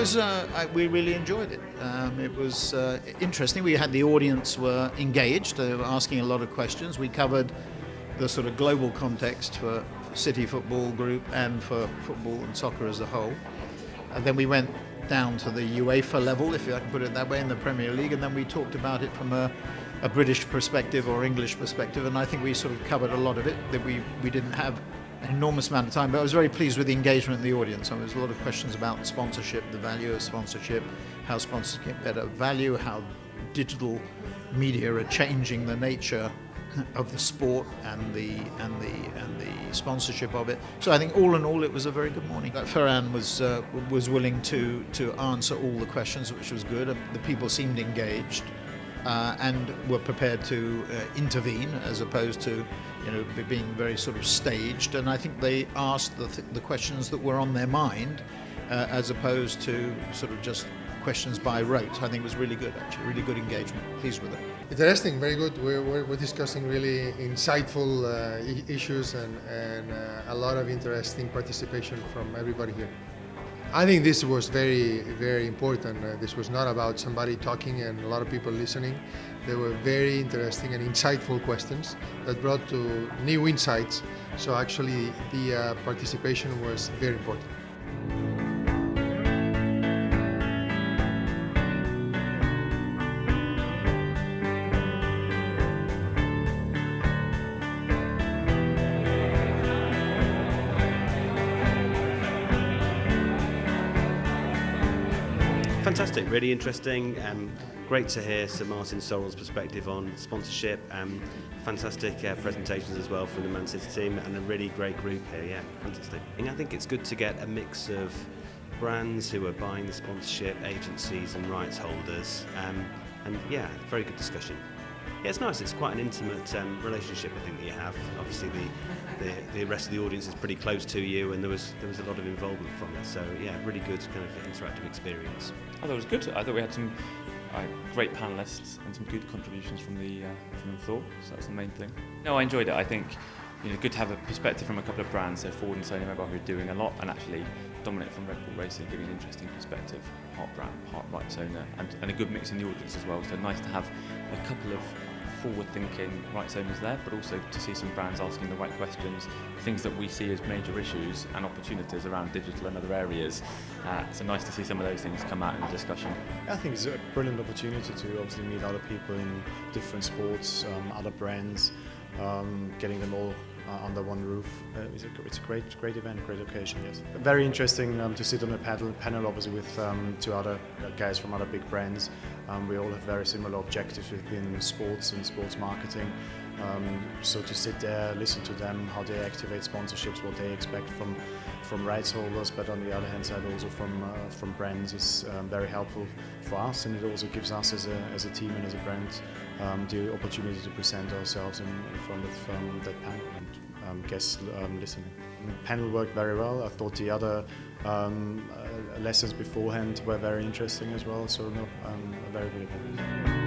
We really enjoyed it. It was interesting. We had the audience were engaged. They were asking a lot of questions. We covered the sort of global context for City Football Group and for football and soccer as a whole. And then we went down to the UEFA level, if I can put it that way, in the Premier League, and then we talked about it from a British perspective or English perspective, and I think we sort of covered a lot of it. That we didn't have an enormous amount of time, but I was very pleased with the engagement of the audience. There was a lot of questions about sponsorship, the value of sponsorship, how sponsors get better value, how digital media are changing the nature of the sport and the sponsorship of it. So I think all in all, it was a very good morning. Ferran was willing to answer all the questions, which was good. The people seemed engaged and were prepared to intervene, as opposed to being very sort of staged. And I think they asked the questions that were on their mind, as opposed to sort of just questions by rote. I think it was really good, actually, really good engagement. Pleased with it. Interesting, very good. We're discussing really insightful issues and a lot of interesting participation from everybody here. I think this was very, very important. This was not about somebody talking and a lot of people listening. They were very interesting and insightful questions that brought to new insights. So actually the participation was very important. Fantastic, really interesting. Great to hear Sir Martin Sorrell's perspective on sponsorship. Fantastic presentations as well from the Man City team, and a really great group here. Yeah, fantastic. And I think it's good to get a mix of brands who are buying the sponsorship, agencies and rights holders, and yeah, very good discussion. Yeah, it's nice. It's quite an intimate relationship, I think, that you have. Obviously, the rest of the audience is pretty close to you, and there was a lot of involvement from it. So yeah, really good kind of interactive experience. I thought it was good. I thought we had some great panellists and some good contributions from the floor. So that's the main thing. No, I enjoyed it. I think good to have a perspective from a couple of brands. So Ford and Sony Mobile, who are doing a lot, and actually Dominic from Red Bull Racing giving an interesting perspective, part brand, part rights owner, and a good mix in the audience as well. So nice to have a couple of forward-thinking rights owners there, but also to see some brands asking the right questions, things that we see as major issues and opportunities around digital and other areas. So nice to see some of those things come out in the discussion. I think it's a brilliant opportunity to obviously meet other people in different sports, other brands, getting them all under one roof. It's a great event, great occasion, yes. Very interesting to sit on a panel obviously with two other guys from other big brands. We all have very similar objectives within sports and sports marketing. So to sit there, listen to them, how they activate sponsorships, what they expect from rights holders, but on the other hand side also from brands is very helpful for us, and it also gives us as a team and as a brand the opportunity to present ourselves in front of that panel and guests listening. The panel worked very well. I thought the other lessons beforehand were very interesting as well, so no, a very good event.